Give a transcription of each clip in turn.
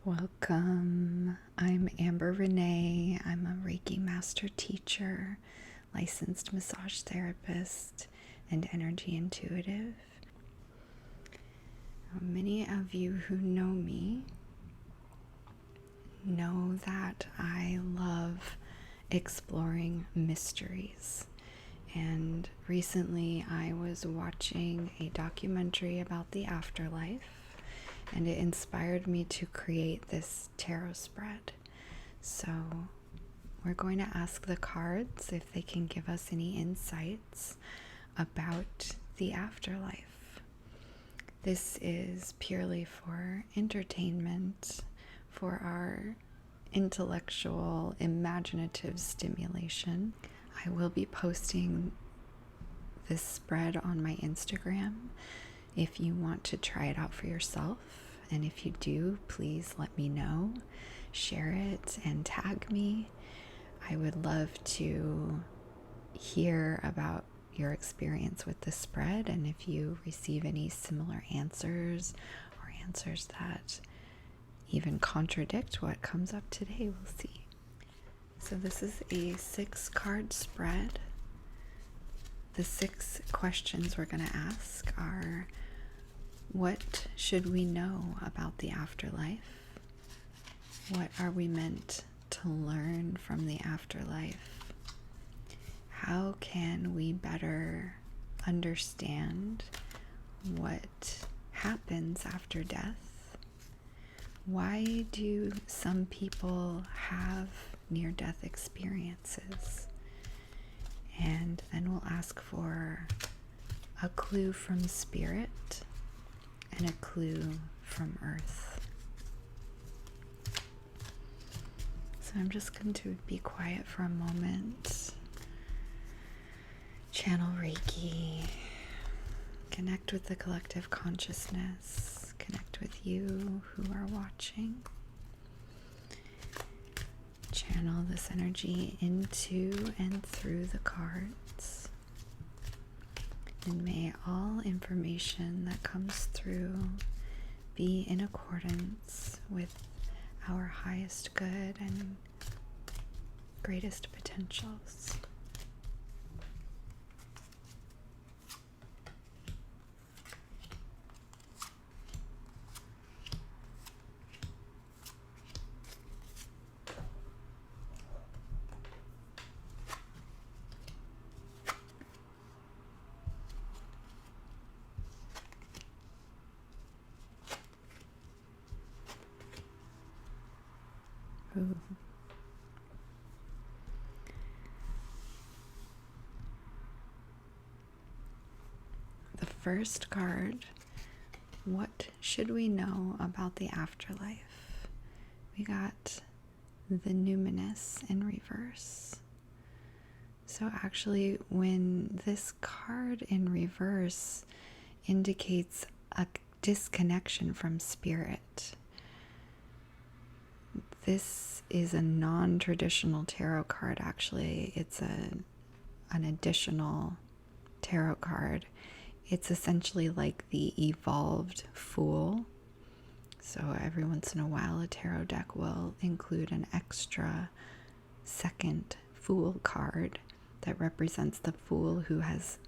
Welcome. I'm Amber Renee. I'm a Reiki master teacher, licensed massage therapist, and energy intuitive. Many of you who know me know that I love exploring mysteries. And recently I was watching a documentary about the afterlife, and it inspired me to create this tarot spread. So we're going to ask the cards if they can give us any insights about the afterlife. This is purely for entertainment, for our intellectual, imaginative stimulation. I will be posting this spread on my Instagram if you want to try it out for yourself. And if you do, please let me know, share it, and tag me. I would love to hear about your experience with the spread, and if you receive any similar answers or answers that even contradict what comes up today, we'll see. So this is a 6-card spread. The 6 questions we're going to ask are: what should we know about the afterlife? What are we meant to learn from the afterlife? How can we better understand what happens after death? Why do some people have near-death experiences? And then we'll ask for a clue from spirit and a clue from earth. So I'm just going to be quiet for a moment. Channel Reiki. Connect with the collective consciousness. Connect with you who are watching. Channel this energy into and through the cards. And may all information that comes through be in accordance with our highest good and greatest potentials. Ooh. The first card, what should we know about the afterlife? We got the Numinous in reverse. So actually, when this card in reverse indicates a disconnection from spirit, this is a non-traditional tarot card. Actually, it's an additional tarot card. It's essentially like the evolved Fool. So every once in a while, a tarot deck will include an extra second Fool card that represents the Fool who has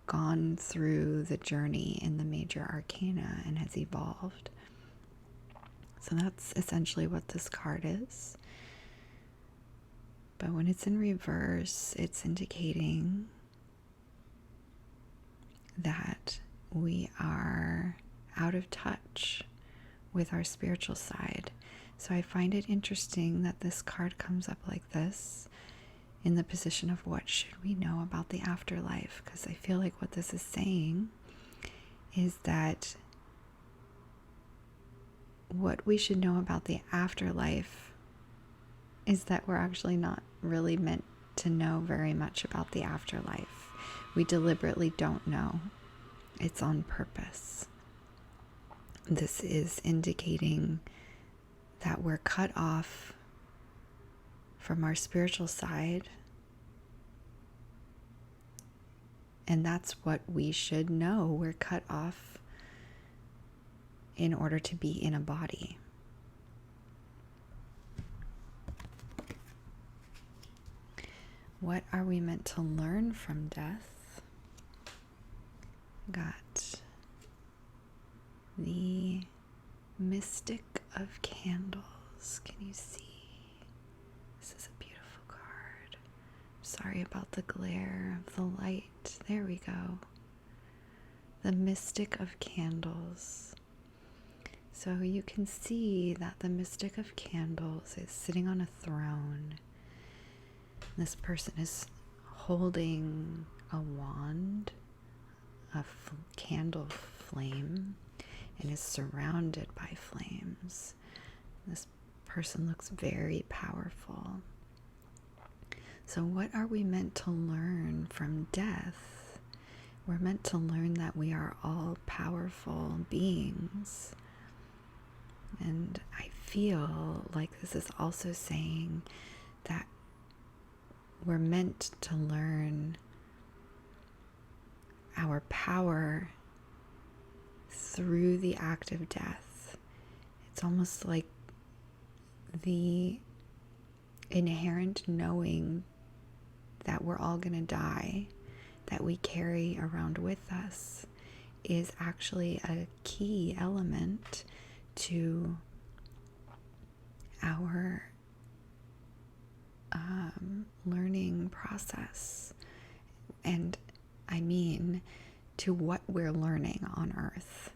gone through the journey in the major arcana and has evolved. So that's essentially what this card is. But when it's in reverse, it's indicating that we are out of touch with our spiritual side. So I find it interesting that this card comes up like this in the position of what should we know about the afterlife, because I feel like what this is saying is that what we should know about the afterlife is that we're actually not really meant to know very much about the afterlife. We deliberately don't know. It's on purpose. This is indicating that we're cut off from our spiritual side, and that's what we should know. We're cut off in order to be in a body. What are we meant to learn from death? Got the Mystic of Candles. Can you see? This is a beautiful card. Sorry about the glare of the light. There we go. The Mystic of Candles. So you can see that the Mystic of Candles is sitting on a throne. This person is holding a wand, a candle flame, and is surrounded by flames. This person looks very powerful. So what are we meant to learn from death? We're meant to learn that we are all powerful beings. And I feel like this is also saying that we're meant to learn our power through the act of death. It's almost like the inherent knowing that we're all going to die, that we carry around with us, is actually a key element to our learning process. And I mean, to what we're learning on Earth.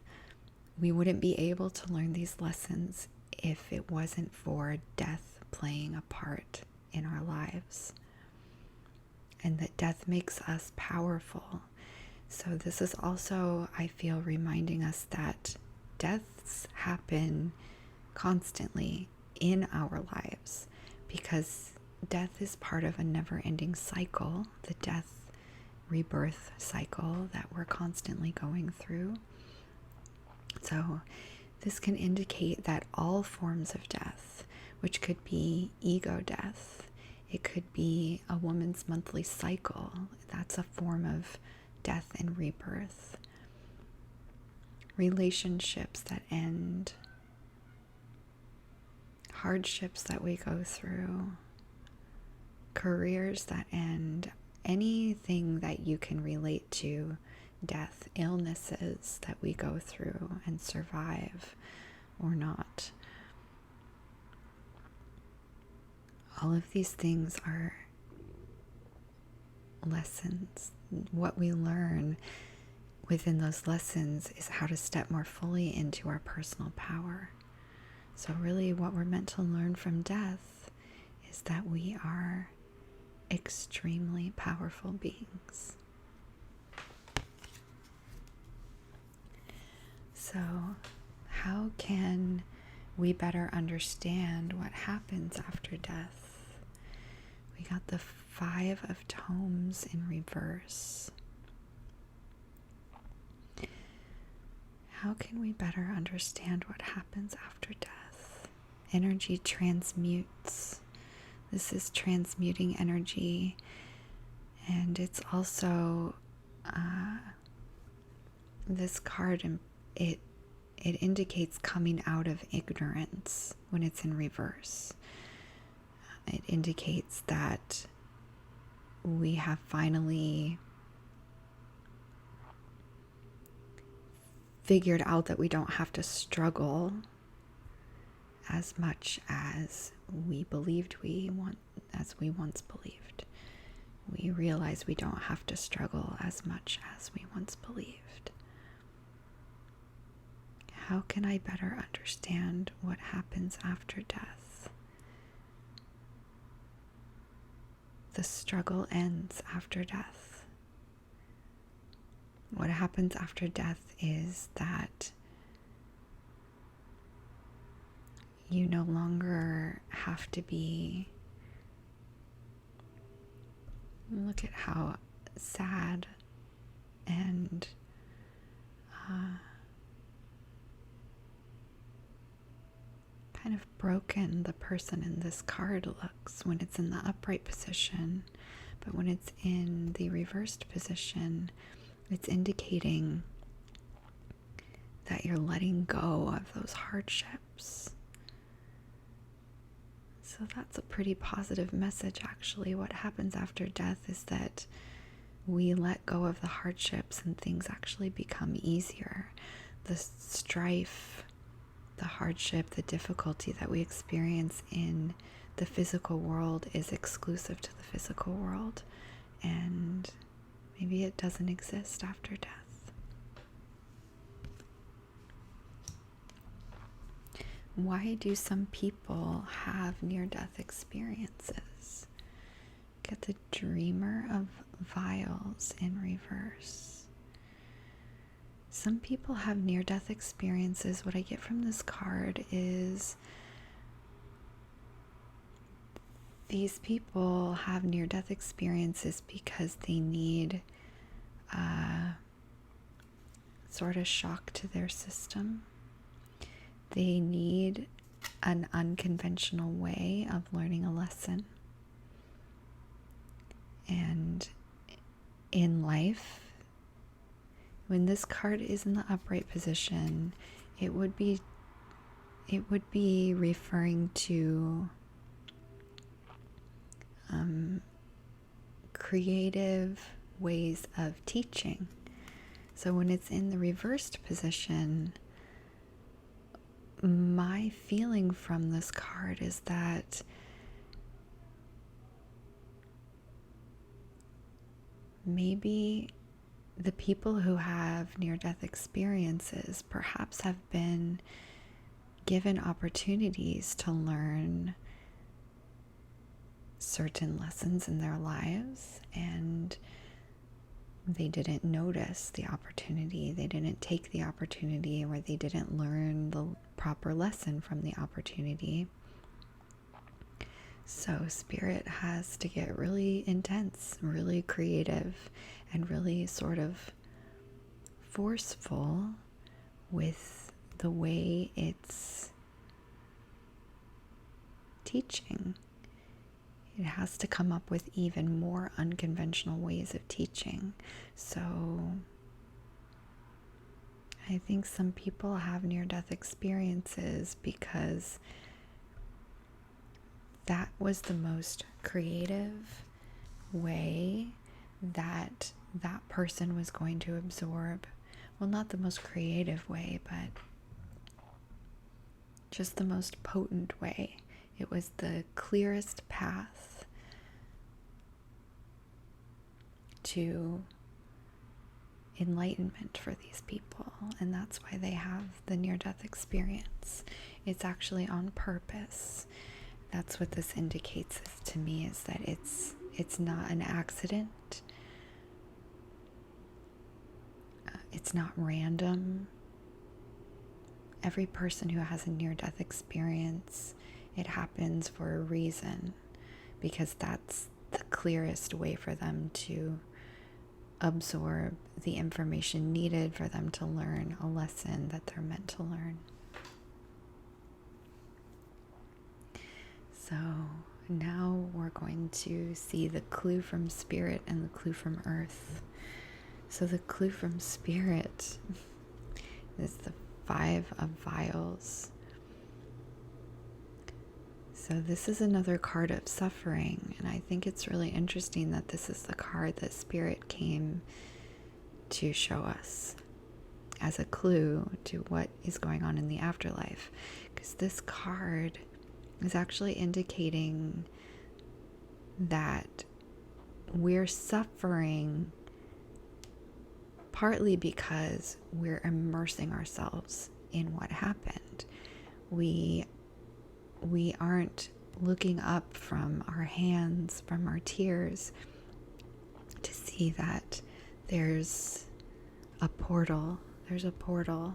We wouldn't be able to learn these lessons if it wasn't for death playing a part in our lives. And that death makes us powerful. So this is also, I feel, reminding us that deaths happen constantly in our lives, because death is part of a never-ending cycle, the death rebirth cycle that we're constantly going through. So this can indicate that all forms of death, which could be ego death, it could be a woman's monthly cycle, that's a form of death and rebirth. Relationships that end, hardships that we go through, careers that end, anything that you can relate to death, illnesses that we go through and survive or not. All of these things are lessons. What we learn within those lessons is how to step more fully into our personal power. So really what we're meant to learn from death is that we are extremely powerful beings. So how can we better understand what happens after death? We got the 5 of Tomes in reverse. How can we better understand what happens after death? Energy transmutes. This is transmuting energy, and it's also this card, it indicates coming out of ignorance when it's in reverse. It indicates that we have finally figured out that we don't have to struggle as much as we once believed. We realize we don't have to struggle as much as we once believed. How can I better understand what happens after death? The struggle ends after death. What happens after death is that you no longer have to be. Look at how sad and kind of broken the person in this card looks when it's in the upright position. But when it's in the reversed position, it's indicating that you're letting go of those hardships. So So that's a pretty positive message, actually. What happens after death is that we let go of the hardships and things actually become easier. The strife, the hardship, the difficulty that we experience in the physical world is exclusive to the physical world, and maybe it doesn't exist after death. Why do some people have near-death experiences? Get the Dreamer of Vials in reverse. Some people have near-death experiences. What I get from this card is these people have near-death experiences because they need a sort of shock to their system. They need an unconventional way of learning a lesson. And in life, when this card is in the upright position, it would be referring to creative ways of teaching. So when it's in the reversed position, my feeling from this card is that maybe the people who have near-death experiences perhaps have been given opportunities to learn certain lessons in their lives, and they didn't notice the opportunity. They didn't take the opportunity, or they didn't learn the proper lesson from the opportunity. So Spirit has to get really intense, really creative, and really sort of forceful with the way it's teaching. It has to come up with even more unconventional ways of teaching. So I think some people have near-death experiences because that was the most creative way that that person was going to absorb. Well, not the most creative way, but just the most potent way. It was the clearest path to enlightenment for these people, and that's why they have the near-death experience. It's actually on purpose. That's what this indicates to me, is that it's not an accident. It's not random. Every person who has a near-death experience, it happens for a reason, because that's the clearest way for them to absorb the information needed for them to learn a lesson that they're meant to learn. So now we're going to see the clue from Spirit and the clue from Earth. So the clue from Spirit is the 5 of Vials. So this is another card of suffering, and I think it's really interesting that this is the card that Spirit came to show us as a clue to what is going on in the afterlife, because this card is actually indicating that we're suffering partly because we're immersing ourselves in what happened. We aren't looking up from our hands, from our tears, to see that there's a portal. There's a portal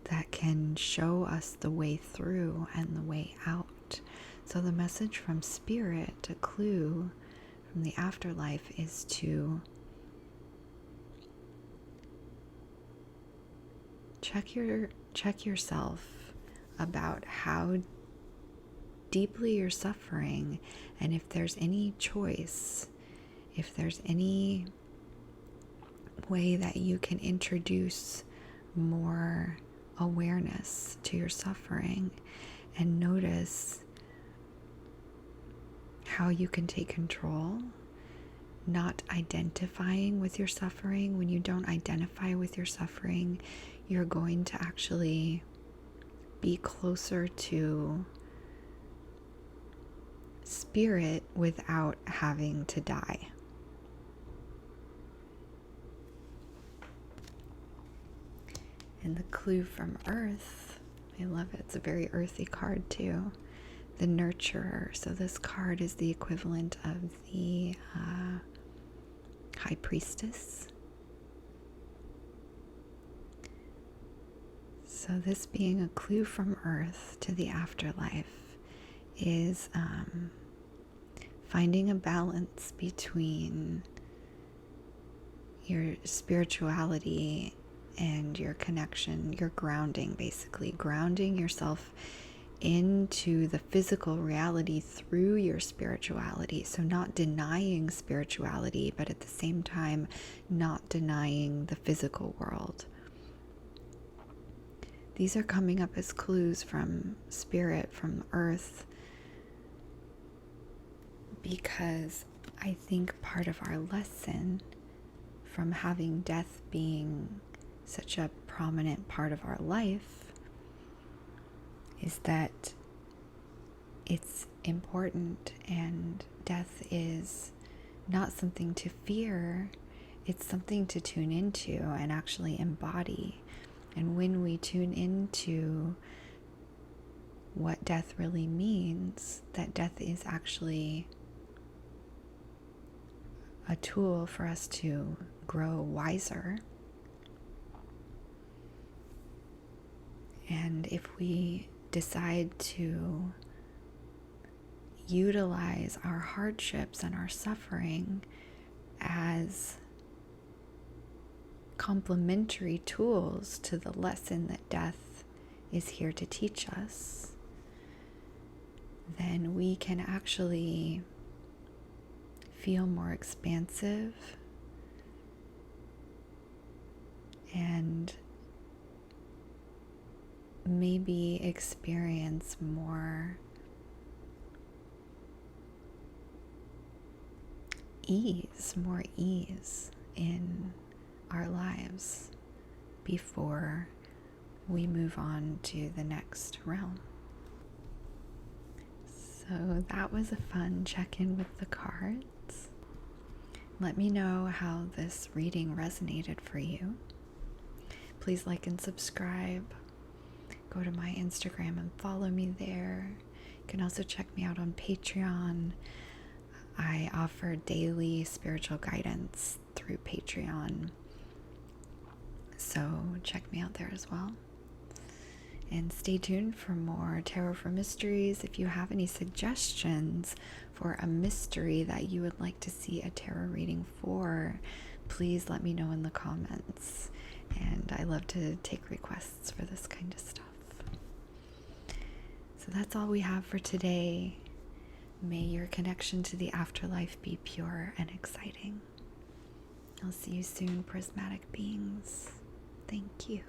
that can show us the way through and the way out. So the message from Spirit, a clue from the afterlife, is to check yourself about how deeply you're suffering, and if there's any choice, if there's any way that you can introduce more awareness to your suffering and notice how you can take control, not identifying with your suffering. When you don't identify with your suffering, you're going to actually be closer to spirit without having to die. And the clue from Earth, I love it. It's a very earthy card too. The Nurturer. So this card is the equivalent of the High Priestess. So this being a clue from Earth to the afterlife is finding a balance between your spirituality and your connection, your grounding, basically grounding yourself into the physical reality through your spirituality. So not denying spirituality, but at the same time not denying the physical world. These are coming up as clues from spirit, from Earth, because I think part of our lesson from having death being such a prominent part of our life is that it's important, and death is not something to fear, it's something to tune into and actually embody. And when we tune into what death really means, that death is actually a tool for us to grow wiser. And if we decide to utilize our hardships and our suffering as complementary tools to the lesson that death is here to teach us, then we can actually feel more expansive and maybe experience more ease in our lives before we move on to the next realm. So that was a fun check-in with the cards. Let me know how this reading resonated for you. Please like and subscribe. Go to my Instagram and follow me there. You can also check me out on Patreon. I offer daily spiritual guidance through Patreon. So check me out there as well. And stay tuned for more Tarot for Mysteries. If you have any suggestions for a mystery that you would like to see a tarot reading for, please let me know in the comments. And I love to take requests for this kind of stuff. So that's all we have for today. May your connection to the afterlife be pure and exciting. I'll see you soon, prismatic beings. Thank you.